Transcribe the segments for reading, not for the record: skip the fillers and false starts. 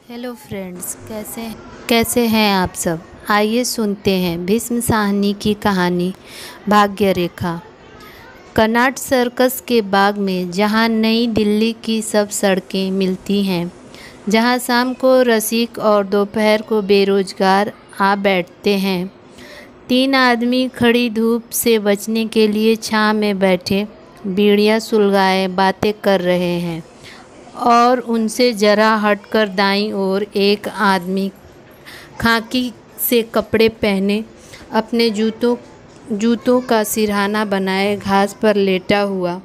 Hello friends, कैसे हैं आप सब। आइए सुनते हैं भीष्म साहनी की कहानी भाग्य रेखा। कनॉट सर्कस के बाग में, जहां नई दिल्ली की सब सड़कें मिलती हैं, जहां शाम को रसिक और दोपहर को बेरोजगार आ बैठते हैं, तीन आदमी खड़ी धूप से बचने के लिए छांव में बैठे बीड़ियाँ सुलगाए बातें कर रहे हैं। और उनसे जरा हटकर दाईं ओर एक आदमी खाकी से कपड़े पहने, अपने जूतों का सिरहाना बनाए घास पर लेटा हुआ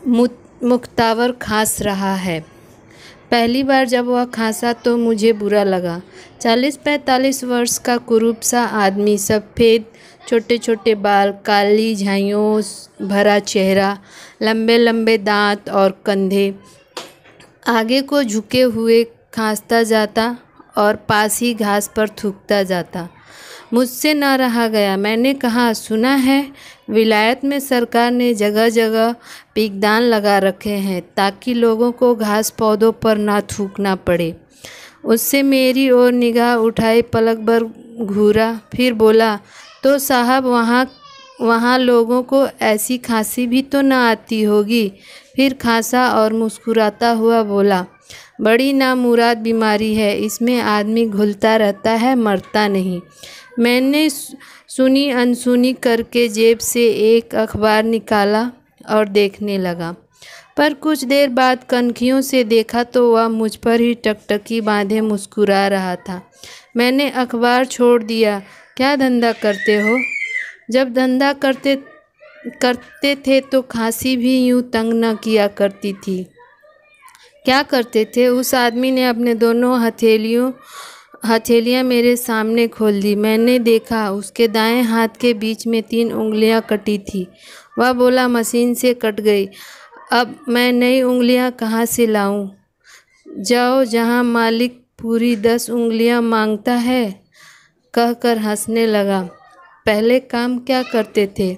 मुख्तावर खांस रहा है। पहली बार जब वह खांसा तो मुझे बुरा लगा। 40-45 वर्ष का कुरूप सा आदमी, सफ़ेद छोटे छोटे बाल, काली झाइयों भरा चेहरा, लंबे लंबे दांत और कंधे, आगे को झुके हुए खांसता जाता और पास ही घास पर थूकता जाता। मुझसे न रहा गया। मैंने कहा, सुना है विलायत में सरकार ने जगह जगह पीकदान लगा रखे हैं ताकि लोगों को घास पौधों पर ना थूकना पड़े। उससे मेरी ओर निगाह उठाई, पलक भर घूरा, फिर बोला, तो साहब वहाँ लोगों को ऐसी खांसी भी तो न आती होगी। फिर खांसा और मुस्कुराता हुआ बोला, बड़ी नामुराद बीमारी है, इसमें आदमी घुलता रहता है, मरता नहीं। मैंने सुनी अनसुनी करके जेब से एक अखबार निकाला और देखने लगा, पर कुछ देर बाद कनखियों से देखा तो वह मुझ पर ही टकटकी बांधे मुस्कुरा रहा था। मैंने अखबार छोड़ दिया। क्या धंधा करते हो? जब धंधा करते थे तो खांसी भी यूं तंग न किया करती थी। क्या करते थे? उस आदमी ने अपने दोनों हथेलियां मेरे सामने खोल दी। मैंने देखा उसके दाएं हाथ के बीच में 3 उंगलियां कटी थी। वह बोला, मशीन से कट गई। अब मैं नई उंगलियां कहाँ से लाऊं? जाओ, जहां मालिक पूरी 10 उंगलियां मांगता है, कहकर हंसने लगा। पहले काम क्या करते थे?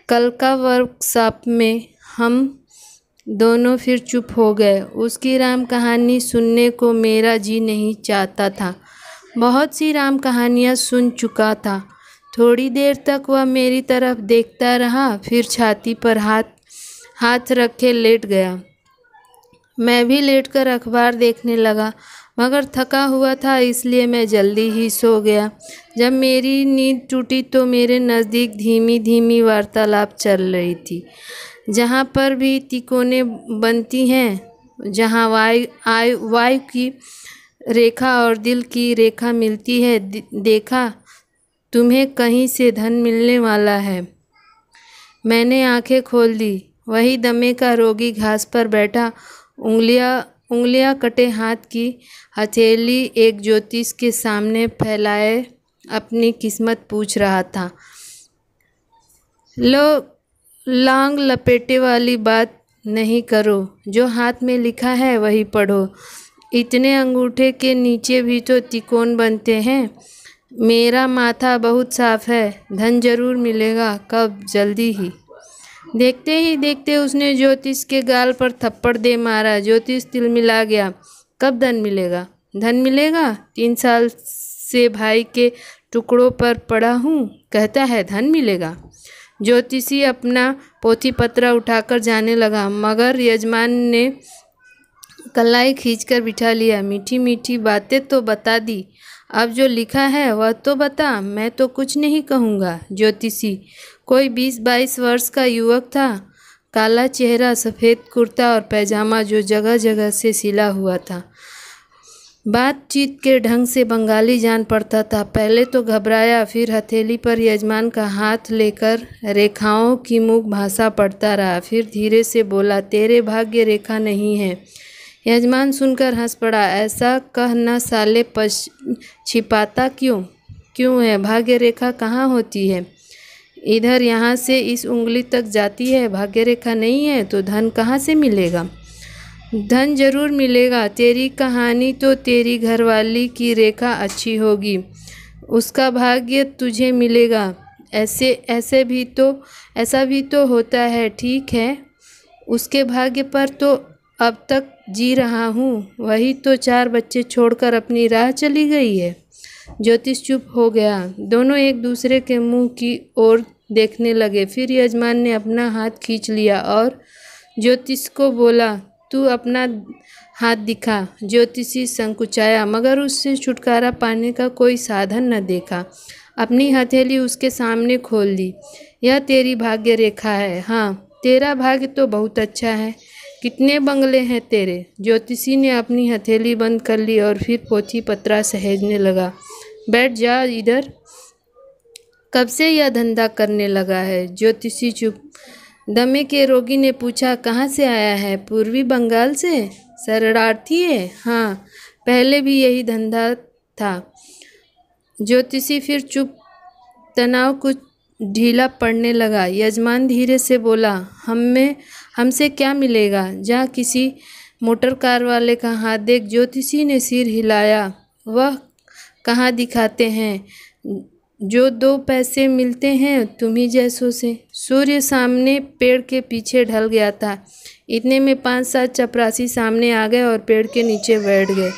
कल का वर्कशॉप में। हम दोनों फिर चुप हो गए। उसकी राम कहानी सुनने को मेरा जी नहीं चाहता था। बहुत सी राम कहानियाँ सुन चुका था। थोड़ी देर तक वह मेरी तरफ देखता रहा, फिर छाती पर हाथ रखे लेट गया। मैं भी लेटकर अखबार देखने लगा, मगर थका हुआ था इसलिए मैं जल्दी ही सो गया। जब मेरी नींद टूटी तो मेरे नज़दीक धीमी धीमी वार्तालाप चल रही थी। जहाँ पर भी तिकोने बनती हैं, जहाँ वायु की रेखा और दिल की रेखा मिलती है, देखा तुम्हें कहीं से धन मिलने वाला है। मैंने आंखें खोल दी। वही दमे का रोगी घास पर बैठा, उंगलियां कटे हाथ की हथेली एक ज्योतिष के सामने फैलाए अपनी किस्मत पूछ रहा था। लो, लांग लपेटे वाली बात नहीं करो, जो हाथ में लिखा है वही पढ़ो। इतने अंगूठे के नीचे भी तो तिकोन बनते हैं। मेरा माथा बहुत साफ है, धन जरूर मिलेगा। कब? जल्दी ही। देखते ही देखते उसने ज्योतिष के गाल पर थप्पड़ दे मारा। ज्योतिष तिलमिला गया। कब धन मिलेगा? धन मिलेगा? 3 साल से भाई के टुकड़ों पर पड़ा हूँ, कहता है धन मिलेगा। ज्योतिषी अपना पोथी पत्रा उठाकर जाने लगा, मगर यजमान ने कलाई खींचकर बिठा लिया। मीठी मीठी बातें तो बता दी, अब जो लिखा है वह तो बता। मैं तो कुछ नहीं कहूँगा। ज्योतिषी कोई 20-22 वर्ष का युवक था, काला चेहरा, सफ़ेद कुर्ता और पैजामा जो जगह जगह से सिला हुआ था। बातचीत के ढंग से बंगाली जान पड़ता था। पहले तो घबराया, फिर हथेली पर यजमान का हाथ लेकर रेखाओं की मूक भाषा पढ़ता रहा। फिर धीरे से बोला, तेरे भाग्य रेखा नहीं है। यजमान सुनकर हंस पड़ा। ऐसा कह न साले, छिपाता क्यों है? भाग्य रेखा कहाँ होती है? इधर यहाँ से इस उंगली तक जाती है। भाग्य रेखा नहीं है तो धन कहाँ से मिलेगा? धन जरूर मिलेगा। तेरी कहानी तो तेरी घरवाली की रेखा अच्छी होगी, उसका भाग्य तुझे मिलेगा। ऐसा भी तो होता है। ठीक है, उसके भाग्य पर तो अब तक जी रहा हूँ, वही तो 4 बच्चे छोड़कर अपनी राह चली गई है। ज्योतिष चुप हो गया। दोनों एक दूसरे के मुंह की ओर देखने लगे। फिर यजमान ने अपना हाथ खींच लिया और ज्योतिष को बोला, तू अपना हाथ दिखा। ज्योतिषी संकुचाया, मगर उससे छुटकारा पाने का कोई साधन न देखा। अपनी हथेली उसके सामने खोल दी। यह तेरी भाग्य रेखा है। हाँ, तेरा भाग्य तो बहुत अच्छा है। कितने बंगले हैं तेरे? ज्योतिषी ने अपनी हथेली बंद कर ली और फिर पोथी पत्रा सहेजने लगा। बैठ जा इधर। कब से यह धंधा करने लगा है? ज्योतिषी चुप। दमे के रोगी ने पूछा, कहाँ से आया है? पूर्वी बंगाल से। शरणार्थी है? हाँ, पहले भी यही धंधा था। ज्योतिषी फिर चुप। तनाव कुछ ढीला पड़ने लगा। यजमान धीरे से बोला, हमसे क्या मिलेगा? जा किसी मोटर कार वाले का हाथ देख। ज्योतिषी ने सिर हिलाया। वह कहाँ दिखाते हैं जो 2 पैसे मिलते हैं तुम्ही जैसों से। सूर्य सामने पेड़ के पीछे ढल गया था। इतने में 5-7 चपरासी सामने आ गए और पेड़ के नीचे बैठ गए।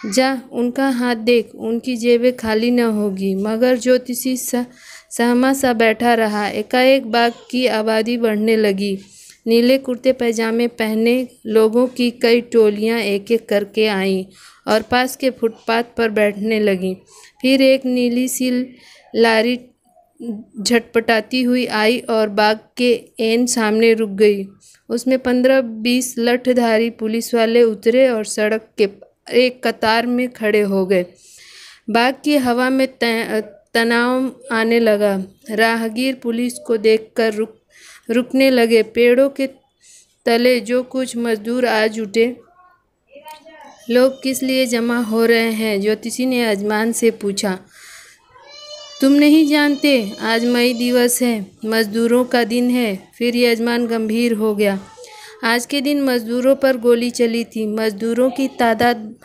जा उनका हाथ देख, उनकी जेबें खाली न होगी। मगर ज्योतिषी सहमा सा बैठा रहा। एकाएक बाघ की आबादी बढ़ने लगी। नीले कुर्ते पैजामे पहने लोगों की कई टोलियां एक एक करके आईं और पास के फुटपाथ पर बैठने लगीं। फिर एक नीली सी लारी झटपटाती हुई आई और बाघ के ऐन सामने रुक गई। उसमें 15-20 लठधारी पुलिस वाले उतरे और सड़क के एक कतार में खड़े हो गए। बाघ की हवा में तनाव आने लगा। राहगीर पुलिस को देखकर रुकने लगे। पेड़ों के तले जो कुछ मजदूर आ जुटे। लोग किस लिए जमा हो रहे हैं? ज्योतिषी ने यजमान से पूछा। तुम नहीं जानते? आज मई दिवस है, मजदूरों का दिन है। फिर यजमान गंभीर हो गया। आज के दिन मजदूरों पर गोली चली थी। मजदूरों की तादाद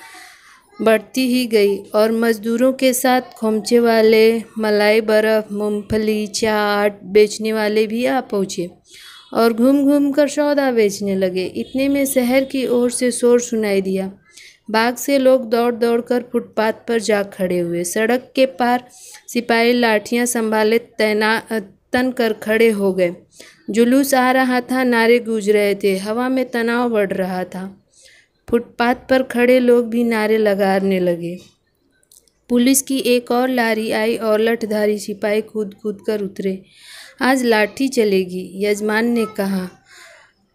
बढ़ती ही गई और मजदूरों के साथ खोमचे वाले, मलाई बर्फ़, मूंगफली, चाट बेचने वाले भी आ पहुँचे और घूम घूम कर सौदा बेचने लगे। इतने में शहर की ओर से शोर सुनाई दिया। बाग से लोग दौड़ दौड़ कर फुटपाथ पर जा खड़े हुए। सड़क के पार सिपाही लाठियां संभाले तन कर खड़े हो गए। जुलूस आ रहा था, नारे गूंज रहे थे, हवा में तनाव बढ़ रहा था। फुटपाथ पर खड़े लोग भी नारे लगाने लगे। पुलिस की एक और लारी आई और लठधारी सिपाही कूद कूद कर उतरे। आज लाठी चलेगी, यजमान ने कहा,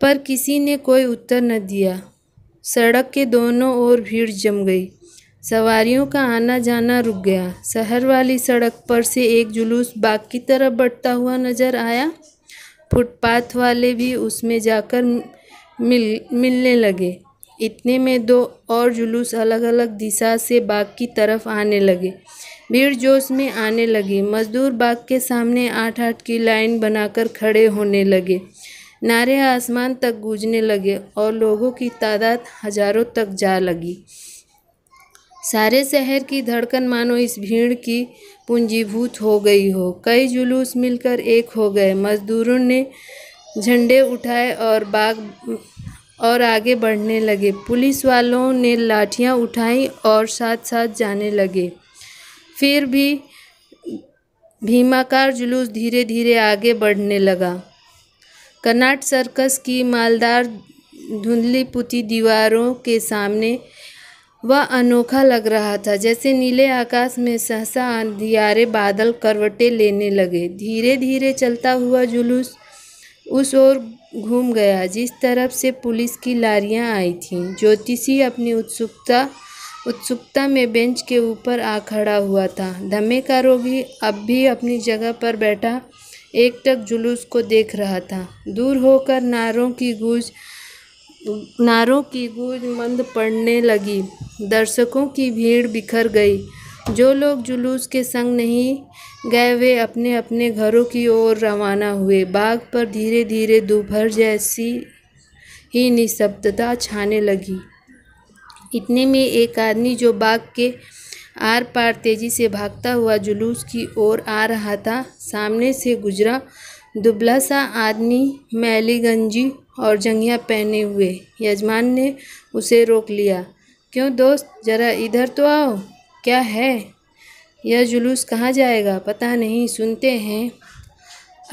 पर किसी ने कोई उत्तर न दिया। सड़क के दोनों ओर भीड़ जम गई। सवारियों का आना जाना रुक गया। शहर वाली सड़क पर से एक जुलूस बाग की तरफ बढ़ता हुआ नजर आया। फुटपाथ वाले भी उसमें जाकर मिलने लगे। इतने में 2 और जुलूस अलग अलग दिशा से बाग की तरफ आने लगे। भीड़ जोश में आने लगी। मजदूर बाग के सामने 8-8 की लाइन बनाकर खड़े होने लगे। नारे आसमान तक गूंजने लगे और लोगों की तादाद हजारों तक जा लगी। सारे शहर की धड़कन मानो इस भीड़ की पूंजीभूत हो गई हो। कई जुलूस मिलकर एक हो गए। मजदूरों ने झंडे उठाए और आगे बढ़ने लगे। पुलिस वालों ने लाठियां उठाई और साथ साथ जाने लगे। फिर भी भीमाकार जुलूस धीरे धीरे आगे बढ़ने लगा। कर्नाट सर्कस की मालदार धुंधली पुती दीवारों के सामने वह अनोखा लग रहा था। जैसे नीले आकाश में सहसा अंधियारे बादल करवटें लेने लगे। धीरे धीरे चलता हुआ जुलूस उस ओर घूम गया जिस तरफ से पुलिस की लारियां आई थीं। ज्योतिषी अपनी उत्सुकता में बेंच के ऊपर आ खड़ा हुआ था। धम्मे का रोगी अब भी अपनी जगह पर बैठा एकटक जुलूस को देख रहा था। दूर होकर नारों की गूंज मंद पड़ने लगी। दर्शकों की भीड़ बिखर गई। जो लोग जुलूस के संग नहीं गए वे अपने अपने घरों की ओर रवाना हुए। बाग पर धीरे धीरे दोपहर जैसी ही निस्तब्धता छाने लगी। इतने में एक आदमी जो बाग के आर पार तेजी से भागता हुआ जुलूस की ओर आ रहा था, सामने से गुजरा। दुबला सा आदमी, मैली गंजी और जंघिया पहने हुए। यजमान ने उसे रोक लिया। क्यों दोस्त, ज़रा इधर तो आओ। क्या है? यह जुलूस कहाँ जाएगा? पता नहीं, सुनते हैं।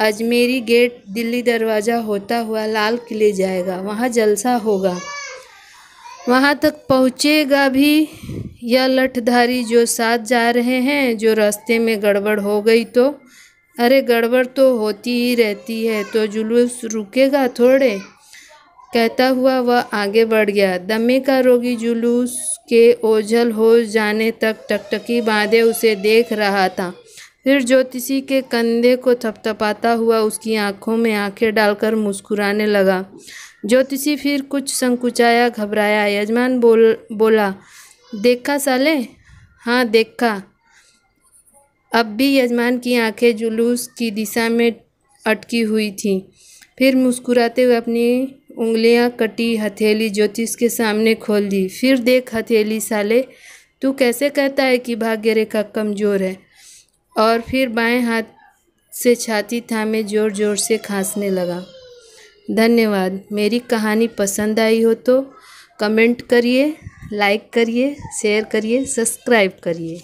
अजमेरी गेट, दिल्ली दरवाज़ा होता हुआ लाल किले जाएगा, वहाँ जलसा होगा। वहाँ तक पहुँचेगा भी यह लठधारी जो साथ जा रहे हैं। जो रास्ते में गड़बड़ हो गई तो? अरे गड़बड़ तो होती ही रहती है, तो जुलूस रुकेगा थोड़े। कहता हुआ वह आगे बढ़ गया। दमे का रोगी जुलूस के ओझल हो जाने तक टकटकी बांधे उसे देख रहा था। फिर ज्योतिषी के कंधे को थपथपाता हुआ उसकी आंखों में आंखें डालकर मुस्कुराने लगा। ज्योतिषी फिर कुछ संकुचाया घबराया यजमान बोला, देखा साले? हाँ देखा। अब भी यजमान की आंखें जुलूस की दिशा में अटकी हुई थीं। फिर मुस्कुराते हुए अपनी उंगलियां कटी हथेली ज्योतिष के सामने खोल दी। फिर देख हथेली साले, तू कैसे कहता है कि भाग्य रेखा कमज़ोर है? और फिर बाएं हाथ से छाती थामे जोर जोर से खांसने लगा। धन्यवाद। मेरी कहानी पसंद आई हो तो कमेंट करिए, लाइक करिए, शेयर करिए, सब्सक्राइब करिए।